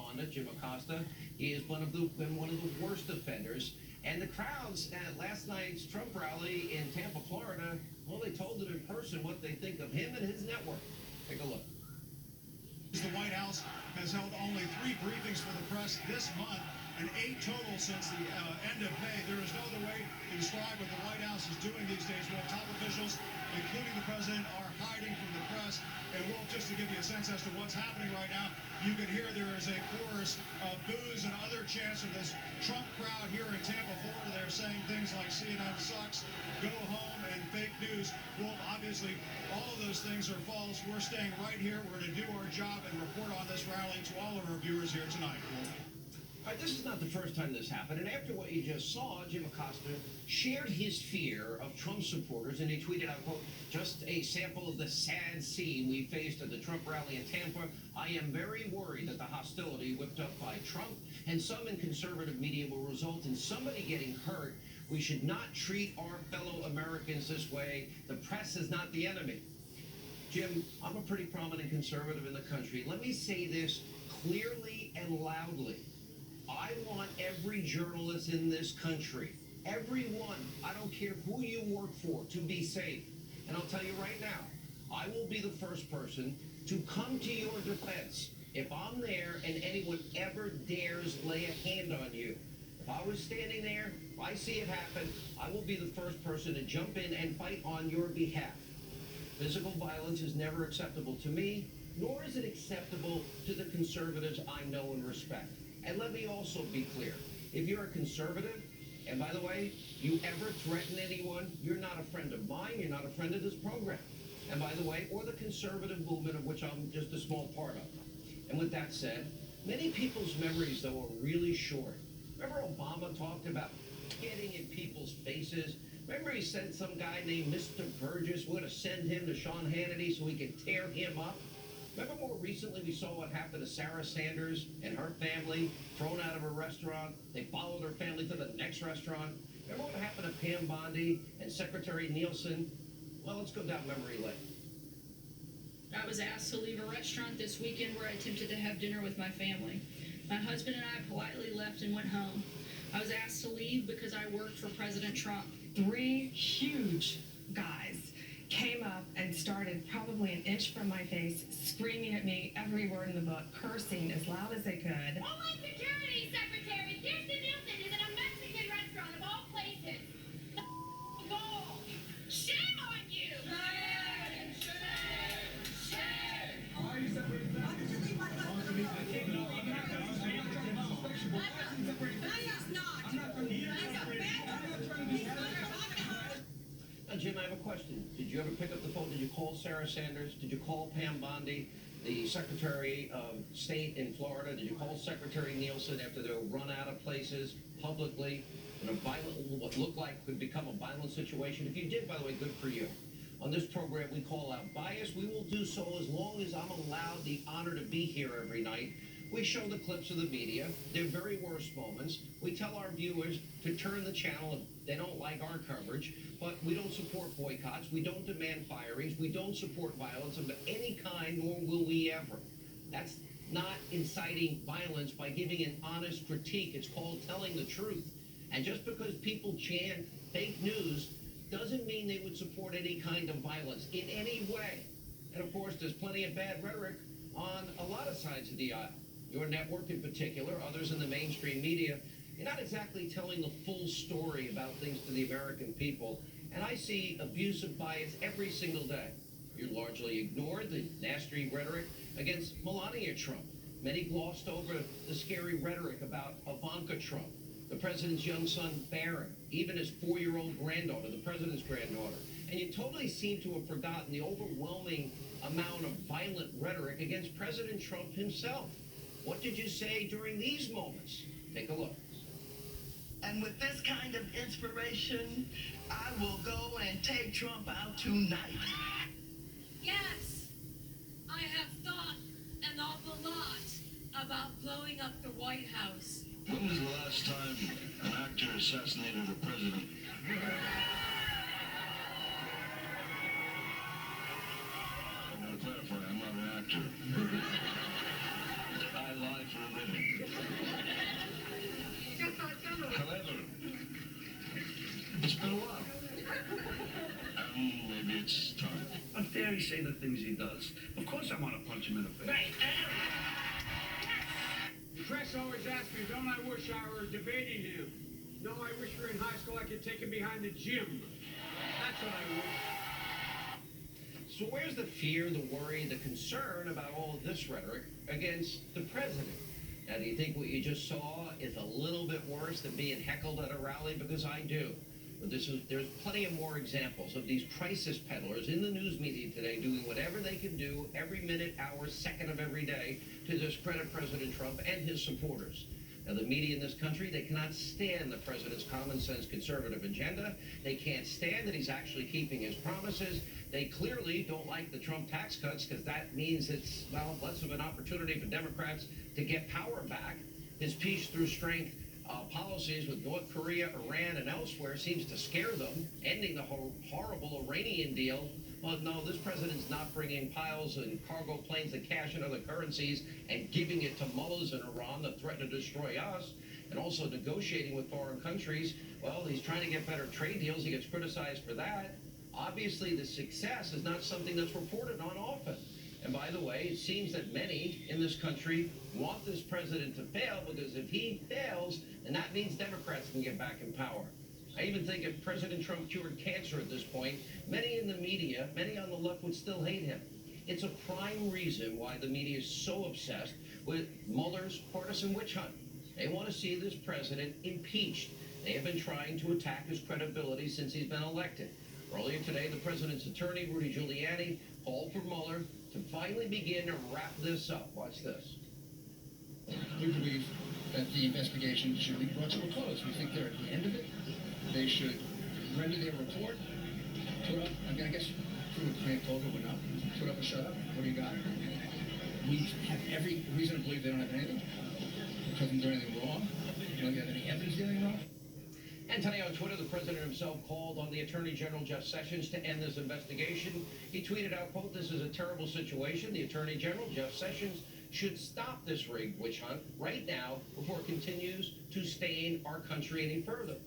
on it, Jim Acosta. He is been one of the worst offenders. And the crowds at last night's Trump rally in Tampa, Florida, well, they told it in person what they think of him and his network. Take a look. The White House has held only 3 briefings for the press this month and 8 total since the end of May. There is no other way to describe what the White House is doing these days. Well, top officials, including the president, are hiding from the press. And Wolf, just to give you a sense as to what's happening right now, you can hear there is a chorus of boos and other chants from this Trump crowd here in Tampa, Florida. They're saying things like CNN sucks, go home, and fake news. Wolf, obviously, all of those things are false. We're staying right here. We're going to do our job and report on this rally to all of our viewers here tonight. Wolf. All right, this is not the first time this happened, and after what you just saw, Jim Acosta shared his fear of Trump supporters, and he tweeted out, quote, "Just a sample of the sad scene we faced at the Trump rally in Tampa. I am very worried that the hostility whipped up by Trump and some in conservative media will result in somebody getting hurt. We should not treat our fellow Americans this way. The press is not the enemy." Jim, I'm a pretty prominent conservative in the country. Let me say this clearly and loudly. I want every journalist in this country, everyone, I don't care who you work for, to be safe. And I'll tell you right now, I will be the first person to come to your defense if I'm there and anyone ever dares lay a hand on you. If I was standing there, if I see it happen, I will be the first person to jump in and fight on your behalf. Physical violence is never acceptable to me, nor is it acceptable to the conservatives I know and respect. And let me also be clear, if you're a conservative, and by the way, you ever threaten anyone, you're not a friend of mine, you're not a friend of this program. And by the way, or the conservative movement of which I'm just a small part of. And with that said, many people's memories, though, are really short. Remember Obama talked about getting in people's faces? Remember he said some guy named Mr. Burgess, we're going to send him to Sean Hannity so we can tear him up? Remember more recently we saw what happened to Sarah Sanders and her family thrown out of a restaurant? They followed her family to the next restaurant. Remember what happened to Pam Bondi and Secretary Nielsen? Well, let's go down memory lane. I was asked to leave a restaurant this weekend where I attempted to have dinner with my family. My husband and I politely left and went home. I was asked to leave because I worked for President Trump. 3 huge guys came up and started probably an inch from my face, screaming at me every word in the book, cursing as loud as they could. Homeland Security Secretary Kirsten Nielsen is in a Mexican restaurant of all places. Goal. Shame on you! Shame! Shame! Shame! Why are you separating that? Why did you leave my husband alone? Now, Jim, I have a question. Did you ever pick up the phone? Did you call Sarah Sanders? Did you call Pam Bondi, the Secretary of State in Florida? Did you call Secretary Nielsen after they were run out of places publicly in a violent, what looked like could become a violent situation? If you did, by the way, good for you. On this program, we call out bias. We will do so as long as I'm allowed the honor to be here every night. We show the clips of the media, their very worst moments. We tell our viewers to turn the channel if they don't like our coverage, but we don't support boycotts. We don't demand firings. We don't support violence of any kind, nor will we ever. That's not inciting violence by giving an honest critique. It's called telling the truth. And just because people chant fake news doesn't mean they would support any kind of violence in any way. And of course, there's plenty of bad rhetoric on a lot of sides of the aisle. Your network in particular, others in the mainstream media, you're not exactly telling the full story about things to the American people. And I see abusive bias every single day. You largely ignored the nasty rhetoric against Melania Trump. Many glossed over the scary rhetoric about Ivanka Trump, the president's young son, Barron, even his 4-year-old granddaughter, the president's granddaughter. And you totally seem to have forgotten the overwhelming amount of violent rhetoric against President Trump himself. What did you say during these moments? Take a look. And with this kind of inspiration, I will go and take Trump out tonight. Yes, I have thought an awful lot about blowing up the White House. When was the last time an actor assassinated a president? I'm going to clarify, I'm not an actor. I lie for a living. he say the things he does? Of course I want to punch him in the face. Right. The press always asks me, don't I wish I were debating him? No, I wish we were in high school, I could take him behind the gym. That's what I wish. So where's the fear, the worry, the concern about all of this rhetoric against the president? Now, do you think what you just saw is a little bit worse than being heckled at a rally? Because I do. But there's plenty of more examples of these crisis peddlers in the news media today doing whatever they can do every minute, hour, second of every day to discredit President Trump and his supporters. Now, the media in this country, they cannot stand the president's common sense conservative agenda. They can't stand that he's actually keeping his promises. They clearly don't like the Trump tax cuts because that means it's, well, less of an opportunity for Democrats to get power back. His peace through strength policies with North Korea, Iran, and elsewhere seems to scare them, ending the horrible Iranian deal. Well, no, this president's not bringing piles and cargo planes of cash and other currencies and giving it to mullahs in Iran that threaten to destroy us, and also negotiating with foreign countries. Well, he's trying to get better trade deals. He gets criticized for that. Obviously, the success is not something that's reported on often. And by the way, it seems that many in this country want this president to fail, because if he fails, then that means Democrats can get back in power. I even think if President Trump cured cancer at this point, many in the media, many on the left would still hate him. It's a prime reason why the media is so obsessed with Mueller's partisan witch hunt. They want to see this president impeached. They have been trying to attack his credibility since he's been elected. Earlier today, the president's attorney, Rudy Giuliani, called for Mueller to finally begin to wrap this up. Watch this. We believe that the investigation should be brought to a close. We think they're at the end of it. They should render their report, put up, I mean, I guess, prove a claim told we're not, put up or shut up. What do you got? We have every reason to believe they don't have anything. The president did anything wrong. You don't have any evidence of anything wrong. And today on Twitter, the president himself called on the Attorney General Jeff Sessions to end this investigation. He tweeted out, quote, "This is a terrible situation. The Attorney General, Jeff Sessions, should stop this rigged witch hunt right now before it continues to stain our country any further."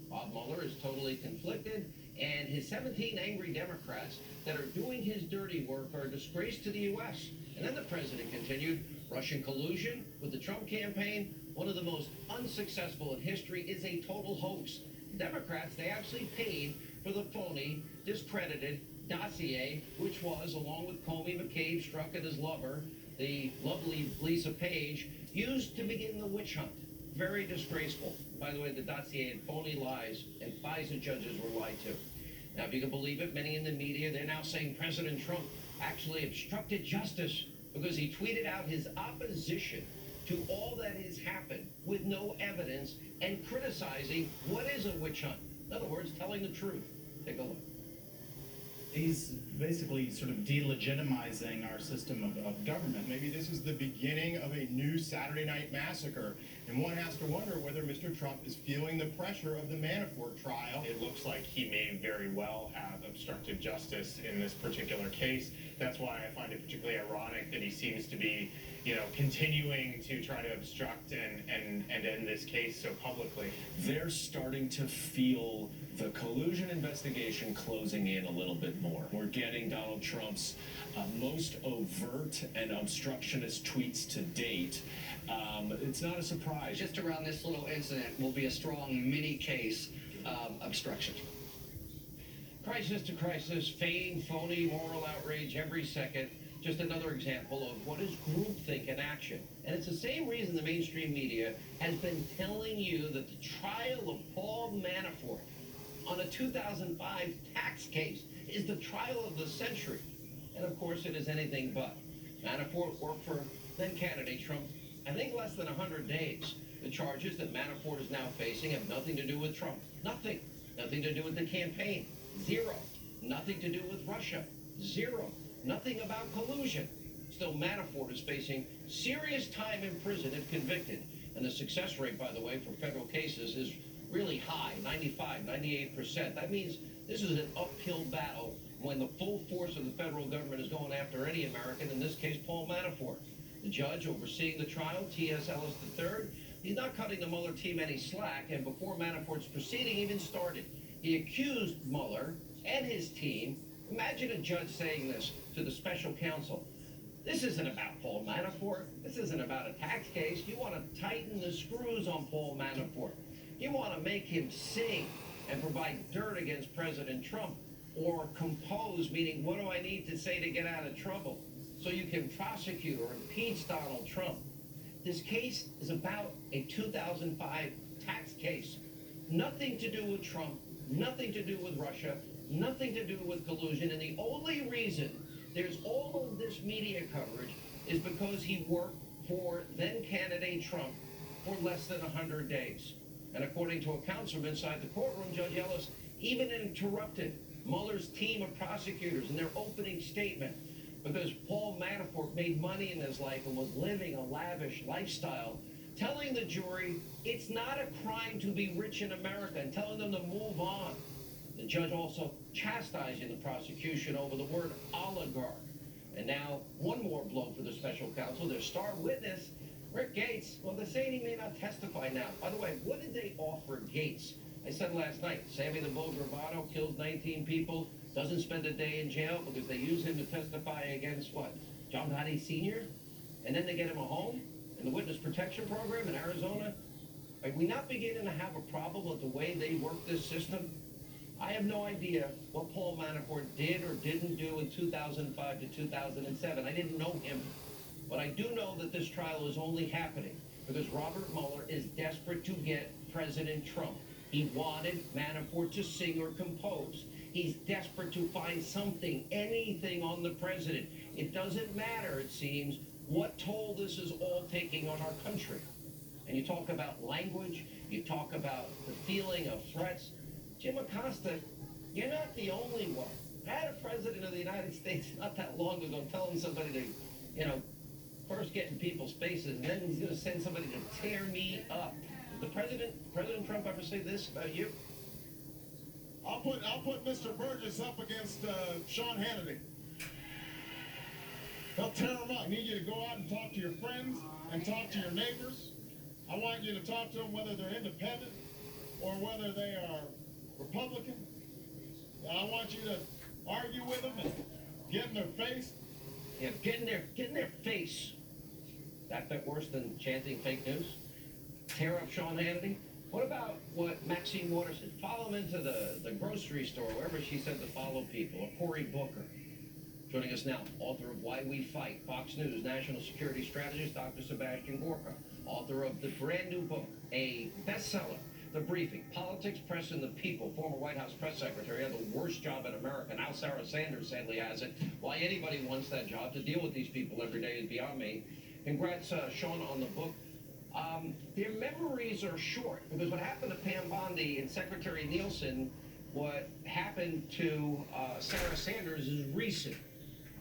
Bob Mueller is totally conflicted, and his 17 angry Democrats that are doing his dirty work are a disgrace to the U.S. And then the president continued, Russian collusion with the Trump campaign, one of the most unsuccessful in history, is a total hoax. Democrats, they actually paid for the phony, discredited dossier, which was, along with Comey, McCabe, Strzok, and his lover, the lovely Lisa Page, used to begin the witch hunt. Very disgraceful. By the way, the dossier had phony lies, and FISA judges were lied to. Now, if you can believe it, many in the media, they're now saying President Trump actually obstructed justice because he tweeted out his opposition to all that has happened with no evidence and criticizing what is a witch hunt. In other words, telling the truth. Take a look. He's basically sort of delegitimizing our system of government. Maybe this is the beginning of a new Saturday night massacre, and one has to wonder whether Mr. Trump is feeling the pressure of the Manafort trial. It looks like he may very well have obstructed justice in this particular case. That's why I find it particularly ironic that he seems to be, continuing to try to obstruct and end this case so publicly. They're starting to feel the collusion investigation closing in a little bit more. We're getting Donald Trump's most overt and obstructionist tweets to date. It's not a surprise. Just around this little incident will be a strong mini case of obstruction. Crisis to crisis, fame, phony, moral outrage every second. Just another example of what is groupthink in action. And it's the same reason the mainstream media has been telling you that the trial of Paul Manafort on a 2005 tax case is the trial of the century. And of course, it is anything but. Manafort worked for then candidate Trump, I think, less than 100 days. The charges that Manafort is now facing have nothing to do with Trump. Nothing. Nothing to do with the campaign. Zero. Nothing to do with Russia. Zero. Nothing about collusion. Still, Manafort is facing serious time in prison if convicted. And the success rate, by the way, for federal cases is really high, 95, 98%. That means this is an uphill battle when the full force of the federal government is going after any American, in this case, Paul Manafort. The judge overseeing the trial, T.S. Ellis III, he's not cutting the Mueller team any slack, and before Manafort's proceeding even started, he accused Mueller and his team Imagine a judge saying this to the special counsel. This isn't about Paul Manafort. This isn't about a tax case. You want to tighten the screws on Paul Manafort. You want to make him sing and provide dirt against President Trump, or compose, meaning what do I need to say to get out of trouble so you can prosecute or impeach Donald Trump. This case is about a 2005 tax case. Nothing to do with Trump, nothing to do with Russia, nothing to do with collusion, and the only reason there's all of this media coverage is because he worked for then-candidate Trump for less than 100 days. And according to accounts from inside the courtroom, Judge Ellis even interrupted Mueller's team of prosecutors in their opening statement because Paul Manafort made money in his life and was living a lavish lifestyle, telling the jury it's not a crime to be rich in America and telling them to move on. The judge also chastising the prosecution over the word oligarch. And now, one more blow for the special counsel. Their star witness, Rick Gates. Well, they're saying he may not testify now. By the way, what did they offer Gates? I said last night, Sammy the Bull Gravano kills 19 people, doesn't spend a day in jail because they use him to testify against what? John Gotti Sr.? And then they get him a home in the witness protection program in Arizona? Are we not beginning to have a problem with the way they work this system? I have no idea what Paul Manafort did or didn't do in 2005 to 2007. I didn't know him. But I do know that this trial is only happening because Robert Mueller is desperate to get President Trump. He wanted Manafort to sing or compose. He's desperate to find something, anything on the president. It doesn't matter, it seems, what toll this is all taking on our country. And you talk about language, you talk about the feeling of threats. Jim Acosta, you're not the only one. I had a president of the United States not that long ago telling somebody to, first get in people's faces, and then he's going to send somebody to tear me up. Did President Trump ever say this about you? I'll put Mr. Burgess up against Sean Hannity. They'll tear him up. I need you to go out and talk to your friends and talk to your neighbors. I want you to talk to them whether they're independent or whether they are Republican. And I want you to argue with them and get in their face. Yeah, get in their face. That bit worse than chanting fake news? Tear up Sean Hannity? What about what Maxine Waters said? Follow him into the grocery store, wherever she said to follow people. Or Cory Booker. Joining us now, author of Why We Fight, Fox News national security strategist, Dr. Sebastian Gorka. Author of the brand new book, a bestseller, The Briefing, Politics, Press, and the People. Former White House press secretary, had the worst job in America. Now Sarah Sanders sadly has it. Why anybody wants that job, to deal with these people every day, is beyond me. Congrats, Sean, on the book. Their memories are short, because what happened to Pam Bondi and Secretary Nielsen, what happened to Sarah Sanders is recent.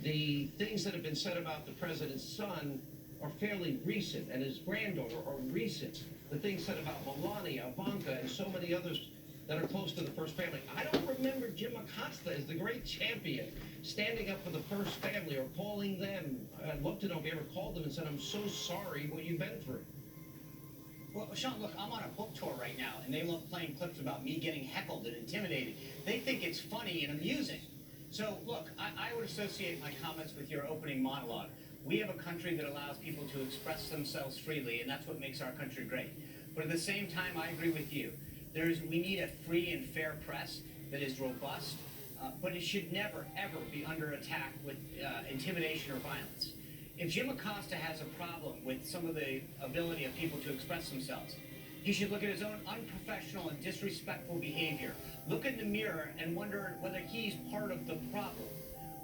The things that have been said about the president's son are fairly recent, and his granddaughter are recent. The things said about Melania, Ivanka, and so many others that are close to the first family. I don't remember Jim Acosta as the great champion standing up for the first family or calling them. I'd love to know if you ever called them and said, I'm so sorry what you've been through. Well, Sean, look, I'm on a book tour right now, and they love playing clips about me getting heckled and intimidated. They think it's funny and amusing. So, look, I would associate my comments with your opening monologue. We have a country that allows people to express themselves freely, and that's what makes our country great. But at the same time, I agree with you. We need a free and fair press that is robust, but it should never, ever be under attack with intimidation or violence. If Jim Acosta has a problem with some of the ability of people to express themselves, he should look at his own unprofessional and disrespectful behavior, look in the mirror and wonder whether he's part of the problem.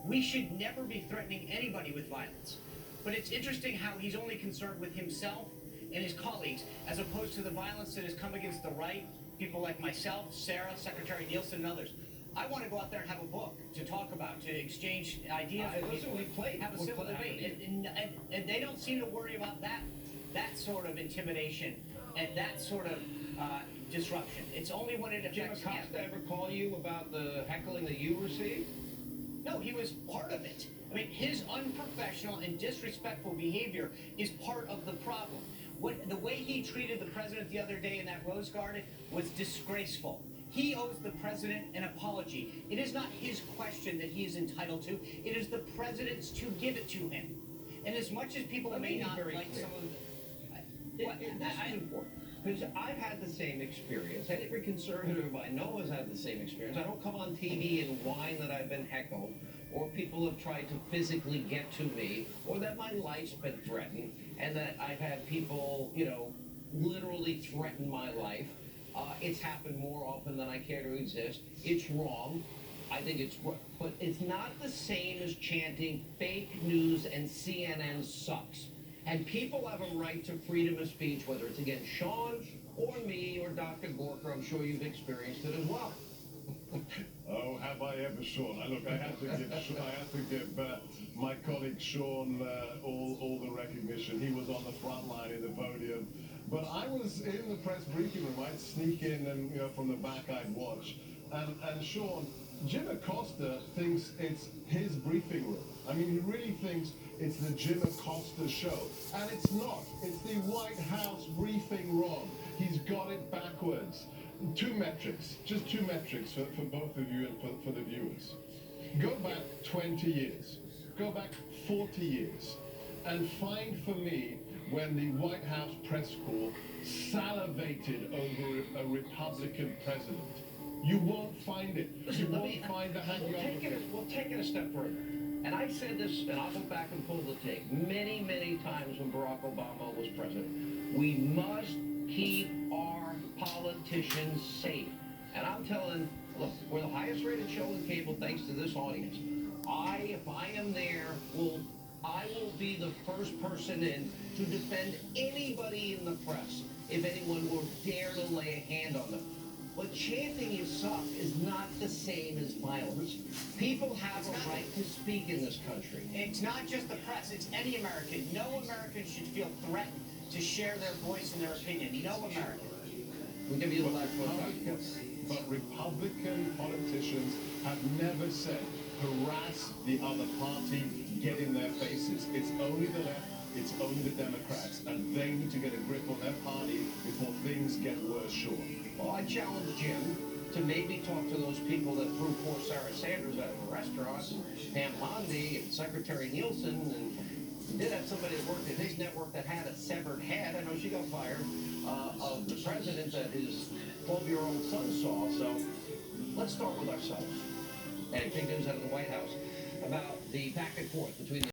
We should never be threatening anybody with violence. But it's interesting how he's only concerned with himself and his colleagues, as opposed to the violence that has come against the right, people like myself, Sarah, Secretary Nielsen, and others. I want to go out there and have a book to talk about, to exchange ideas with people, have a civil debate. And they don't seem to worry about that sort of intimidation and that sort of disruption. It's only when it affects him. Did Jim Acosta ever call you about the heckling that you received? No, he was part of it. I mean, his unprofessional and disrespectful behavior is part of the problem. The way he treated the president the other day in that Rose Garden was disgraceful. He owes the president an apology. It is not his question that he is entitled to. It is the president's to give it to him. And as much as people may not like some of This is important, because I've had the same experience, and every conservative I know has had the same experience. I don't come on TV and whine that I've been heckled, or people have tried to physically get to me, or that my life's been threatened, and that I've had people, literally threaten my life. It's happened more often than I care to exist. It's wrong. I think it's wrong. But it's not the same as chanting fake news and CNN sucks. And people have a right to freedom of speech, whether it's against Sean or me or Dr. Gorka. I'm sure you've experienced it as well. Oh, have I ever, Sean? I have to give my colleague Sean all the recognition. He was on the front line in the podium. But I was in the press briefing room. I'd sneak in and, from the back I'd watch. And Sean, Jim Acosta thinks it's his briefing room. I mean, he really thinks it's the Jim Acosta show. And it's not. It's the White House briefing room. He's got it backwards. Two metrics, just two metrics for both of you and for the viewers. Go back 20 years. Go back 40 years. And find for me when the White House press corps salivated over a Republican president. You won't find it. You won't find the hagiography. We'll take it a step further. And I said this, and I'll go back and pull the tape, many, many times when Barack Obama was president. We must keep our politicians safe. And I'm telling, look, we're the highest rated show in cable thanks to this audience. If I am there, I will be the first person in to defend anybody in the press if anyone will dare to lay a hand on them. But chanting you suck is not the same as violence. People have a right to speak in this country. It's not just the press, it's any American. No American should feel threatened to share their voice and their opinion. No American. We'll give you the last one. But Republican politicians have never said, harass the other party, get in their faces. It's only the left, it's only the Democrats, and they need to get a grip on their party before things get worse, Sean. Well, I challenge Jim to maybe talk to those people that threw poor Sarah Sanders out of the restaurant, and Pam Bondi and Secretary Nielsen, and he did have somebody that worked at his network that had a severed head. I know she got fired, of the president that his 12-year-old son saw. So let's start with ourselves. And big news out of the White House about the back and forth between the